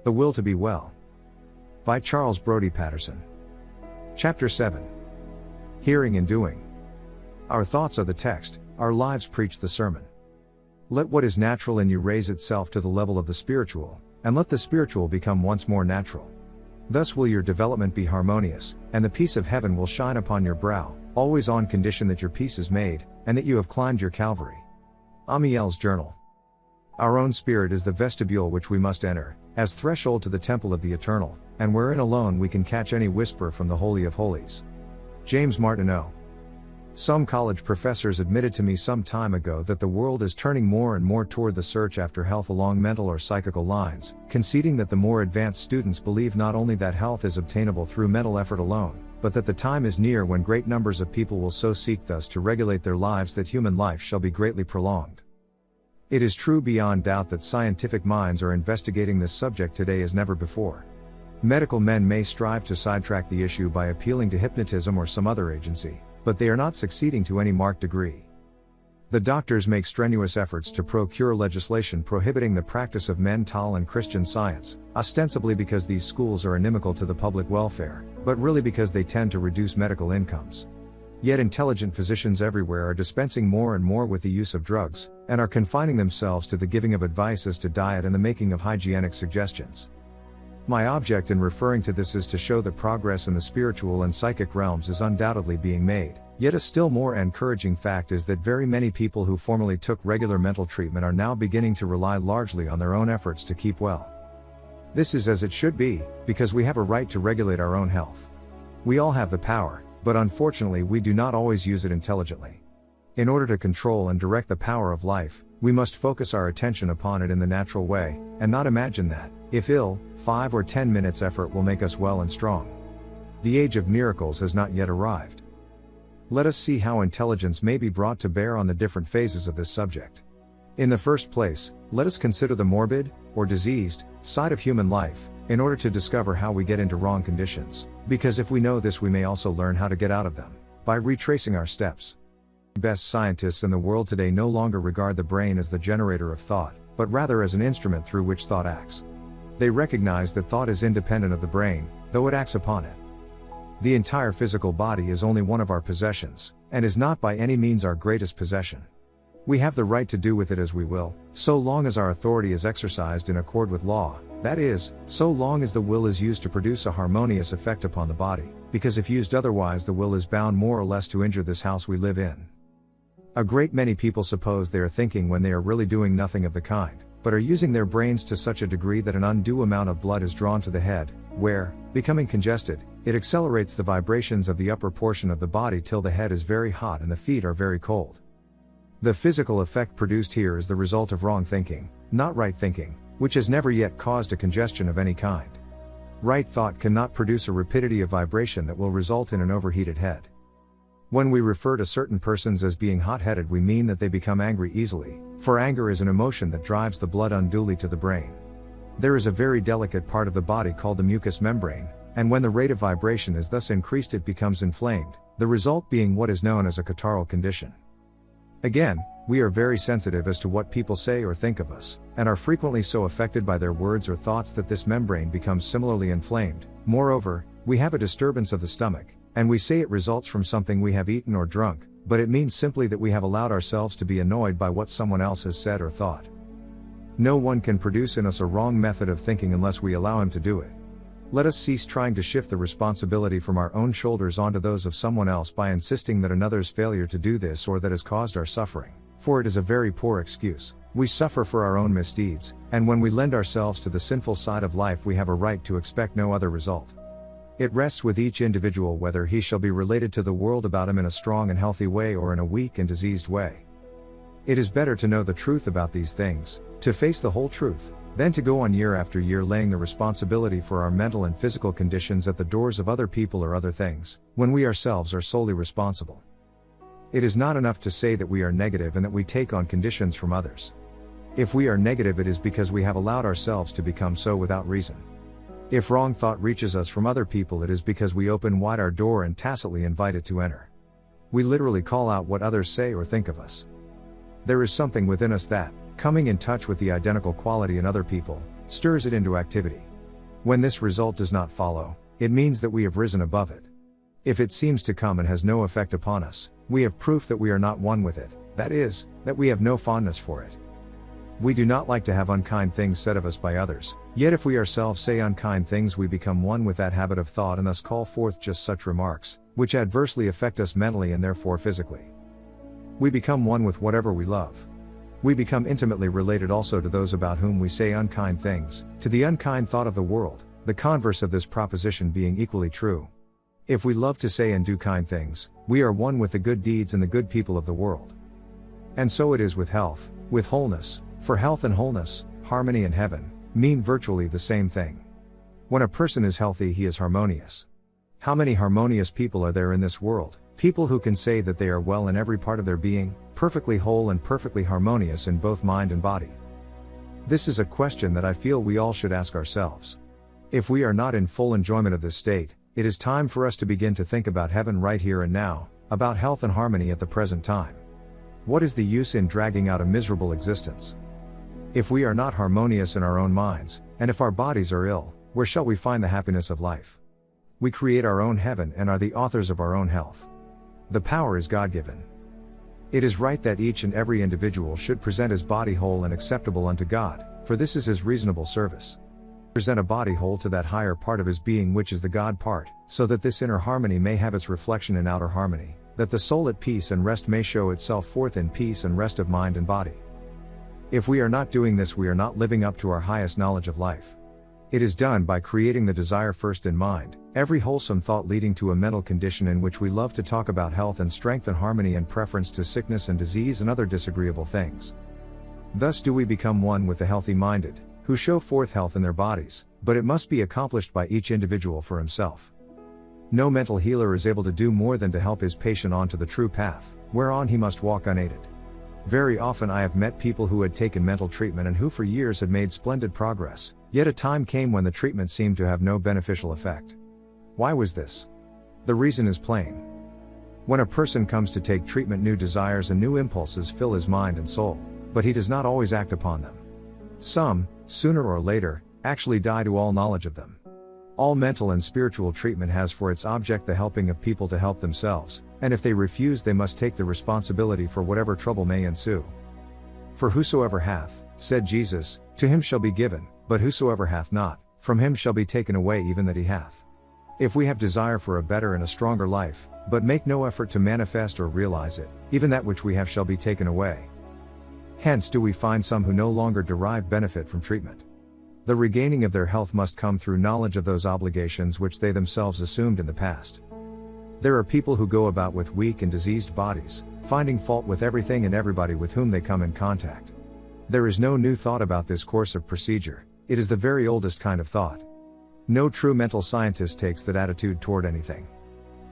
The Will to Be Well. By Charles Brodie Patterson. Chapter 7. Hearing and Doing. Our thoughts are the text, our lives preach the sermon. Let what is natural in you raise itself to the level of the spiritual, and let the spiritual become once more natural. Thus will your development be harmonious, and the peace of heaven will shine upon your brow, always on condition that your peace is made, and that you have climbed your Calvary. Amiel's Journal. Our own spirit is the vestibule which we must enter, as threshold to the temple of the eternal, and wherein alone we can catch any whisper from the Holy of Holies. James Martineau. Some college professors admitted to me some time ago that the world is turning more and more toward the search after health along mental or psychical lines, conceding that the more advanced students believe not only that health is obtainable through mental effort alone, but that the time is near when great numbers of people will so seek thus to regulate their lives that human life shall be greatly prolonged. It is true beyond doubt that scientific minds are investigating this subject today as never before. Medical men may strive to sidetrack the issue by appealing to hypnotism or some other agency, but they are not succeeding to any marked degree. The doctors make strenuous efforts to procure legislation prohibiting the practice of mental and Christian science, ostensibly because these schools are inimical to the public welfare, but really because they tend to reduce medical incomes. Yet intelligent physicians everywhere are dispensing more and more with the use of drugs, and are confining themselves to the giving of advice as to diet and the making of hygienic suggestions. My object in referring to this is to show that progress in the spiritual and psychic realms is undoubtedly being made, yet a still more encouraging fact is that very many people who formerly took regular mental treatment are now beginning to rely largely on their own efforts to keep well. This is as it should be, because we have a right to regulate our own health. We all have the power, but unfortunately we do not always use it intelligently. In order to control and direct the power of life, we must focus our attention upon it in the natural way, and not imagine that, if ill, 5 or 10 minutes effort will make us well and strong. The age of miracles has not yet arrived. Let us see how intelligence may be brought to bear on the different phases of this subject. In the first place, let us consider the morbid, or diseased, side of human life, in order to discover how we get into wrong conditions, because if we know this we may also learn how to get out of them, by retracing our steps. The best scientists in the world today no longer regard the brain as the generator of thought, but rather as an instrument through which thought acts. They recognize that thought is independent of the brain, though it acts upon it. The entire physical body is only one of our possessions, and is not by any means our greatest possession. We have the right to do with it as we will, so long as our authority is exercised in accord with law, that is, so long as the will is used to produce a harmonious effect upon the body, because if used otherwise the will is bound more or less to injure this house we live in. A great many people suppose they are thinking when they are really doing nothing of the kind, but are using their brains to such a degree that an undue amount of blood is drawn to the head, where, becoming congested, it accelerates the vibrations of the upper portion of the body till the head is very hot and the feet are very cold. The physical effect produced here is the result of wrong thinking, not right thinking, which has never yet caused a congestion of any kind. Right thought cannot produce a rapidity of vibration that will result in an overheated head. When we refer to certain persons as being hot-headed we mean that they become angry easily, for anger is an emotion that drives the blood unduly to the brain. There is a very delicate part of the body called the mucous membrane, and when the rate of vibration is thus increased it becomes inflamed, the result being what is known as a catarrhal condition. Again, we are very sensitive as to what people say or think of us, and are frequently so affected by their words or thoughts that this membrane becomes similarly inflamed. Moreover, we have a disturbance of the stomach, and we say it results from something we have eaten or drunk, but it means simply that we have allowed ourselves to be annoyed by what someone else has said or thought. No one can produce in us a wrong method of thinking unless we allow him to do it. Let us cease trying to shift the responsibility from our own shoulders onto those of someone else by insisting that another's failure to do this or that has caused our suffering, for it is a very poor excuse. We suffer for our own misdeeds, and when we lend ourselves to the sinful side of life we have a right to expect no other result. It rests with each individual whether he shall be related to the world about him in a strong and healthy way or in a weak and diseased way. It is better to know the truth about these things, to face the whole truth, than to go on year after year laying the responsibility for our mental and physical conditions at the doors of other people or other things, when we ourselves are solely responsible. It is not enough to say that we are negative and that we take on conditions from others. If we are negative it is because we have allowed ourselves to become so without reason. If wrong thought reaches us from other people it is because we open wide our door and tacitly invite it to enter. We literally call out what others say or think of us. There is something within us that, coming in touch with the identical quality in other people, stirs it into activity. When this result does not follow, it means that we have risen above it. If it seems to come and has no effect upon us, we have proof that we are not one with it, that is, that we have no fondness for it. We do not like to have unkind things said of us by others, yet if we ourselves say unkind things we become one with that habit of thought and thus call forth just such remarks, which adversely affect us mentally and therefore physically. We become one with whatever we love. We become intimately related also to those about whom we say unkind things, to the unkind thought of the world, the converse of this proposition being equally true. If we love to say and do kind things, we are one with the good deeds and the good people of the world. And so it is with health, with wholeness, for health and wholeness, harmony and heaven, mean virtually the same thing. When a person is healthy he is harmonious. How many harmonious people are there in this world, people who can say that they are well in every part of their being, perfectly whole and perfectly harmonious in both mind and body? This is a question that I feel we all should ask ourselves. If we are not in full enjoyment of this state, it is time for us to begin to think about heaven right here and now, about health and harmony at the present time. What is the use in dragging out a miserable existence? If we are not harmonious in our own minds, and if our bodies are ill, where shall we find the happiness of life? We create our own heaven and are the authors of our own health. The power is God-given. It is right that each and every individual should present his body whole and acceptable unto God, for this is his reasonable service. Present a body whole to that higher part of his being which is the God part, so that this inner harmony may have its reflection in outer harmony, that the soul at peace and rest may show itself forth in peace and rest of mind and body. If we are not doing this we are not living up to our highest knowledge of life. It is done by creating the desire first in mind, every wholesome thought leading to a mental condition in which we love to talk about health and strength and harmony and preference to sickness and disease and other disagreeable things. Thus do we become one with the healthy-minded, who show forth health in their bodies, but it must be accomplished by each individual for himself. No mental healer is able to do more than to help his patient on to the true path, whereon he must walk unaided. Very often I have met people who had taken mental treatment and who for years had made splendid progress, yet a time came when the treatment seemed to have no beneficial effect. Why was this? The reason is plain. When a person comes to take treatment, new desires and new impulses fill his mind and soul, but he does not always act upon them. Some, sooner or later, actually die to all knowledge of them. All mental and spiritual treatment has for its object the helping of people to help themselves, and if they refuse they must take the responsibility for whatever trouble may ensue. For whosoever hath, said Jesus, to him shall be given, but whosoever hath not, from him shall be taken away even that he hath. If we have desire for a better and a stronger life, but make no effort to manifest or realize it, even that which we have shall be taken away. Hence do we find some who no longer derive benefit from treatment. The regaining of their health must come through knowledge of those obligations which they themselves assumed in the past. There are people who go about with weak and diseased bodies, finding fault with everything and everybody with whom they come in contact. There is no new thought about this course of procedure, it is the very oldest kind of thought. No true mental scientist takes that attitude toward anything.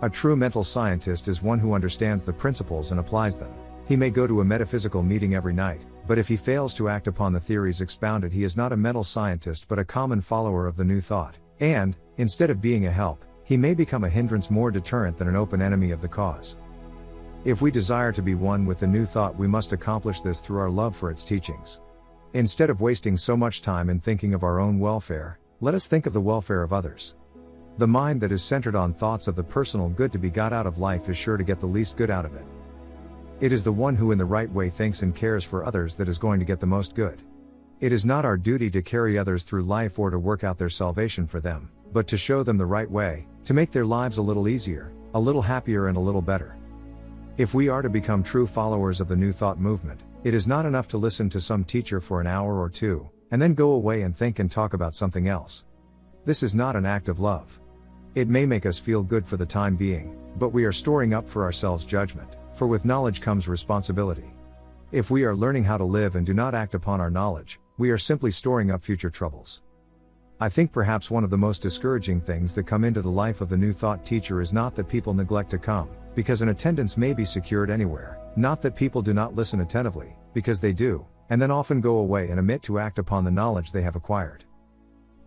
A true mental scientist is one who understands the principles and applies them. He may go to a metaphysical meeting every night, but if he fails to act upon the theories expounded he is not a mental scientist but a common follower of the new thought, and, instead of being a help, he may become a hindrance more deterrent than an open enemy of the cause. If we desire to be one with the new thought we must accomplish this through our love for its teachings. Instead of wasting so much time in thinking of our own welfare, let us think of the welfare of others. The mind that is centered on thoughts of the personal good to be got out of life is sure to get the least good out of it. It is the one who in the right way thinks and cares for others that is going to get the most good. It is not our duty to carry others through life or to work out their salvation for them, but to show them the right way, to make their lives a little easier, a little happier and a little better. If we are to become true followers of the New Thought movement, it is not enough to listen to some teacher for an hour or two, and then go away and think and talk about something else. This is not an act of love. It may make us feel good for the time being, but we are storing up for ourselves judgment, for with knowledge comes responsibility. If we are learning how to live and do not act upon our knowledge, we are simply storing up future troubles. I think perhaps one of the most discouraging things that come into the life of the New Thought teacher is not that people neglect to come, because an attendance may be secured anywhere, not that people do not listen attentively, because they do, and then often go away and omit to act upon the knowledge they have acquired.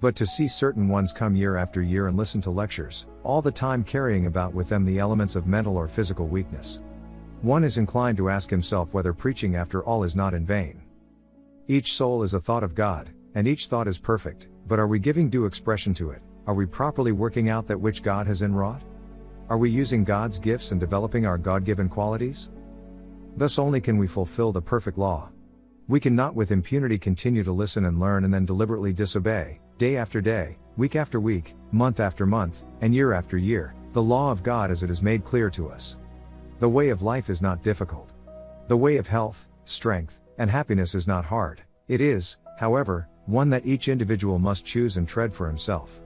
But to see certain ones come year after year and listen to lectures, all the time carrying about with them the elements of mental or physical weakness. One is inclined to ask himself whether preaching after all is not in vain. Each soul is a thought of God, and each thought is perfect, But are we giving due expression to it? Are we properly working out that which God has inwrought? Are we using God's gifts and developing our God-given qualities? Thus only can we fulfill the perfect law. We cannot with impunity continue to listen and learn and then deliberately disobey, day after day, week after week, month after month, and year after year, the law of God as it is made clear to us. The way of life is not difficult. The way of health, strength, and happiness is not hard. It is, however, one that each individual must choose and tread for himself.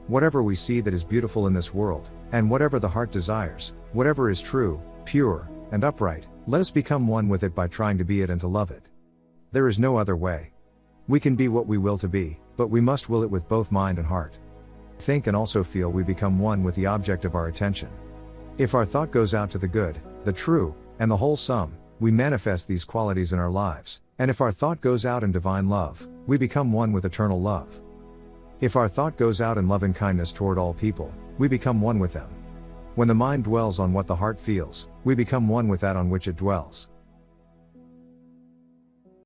Whatever we see that is beautiful in this world, and whatever the heart desires, whatever is true, pure, and upright, let us become one with it by trying to be it and to love it. There is no other way. We can be what we will to be, but we must will it with both mind and heart. Think and also feel we become one with the object of our attention. If our thought goes out to the good, the true, and the wholesome, we manifest these qualities in our lives, and if our thought goes out in divine love, we become one with eternal love. If our thought goes out in loving kindness toward all people, we become one with them. When the mind dwells on what the heart feels, we become one with that on which it dwells.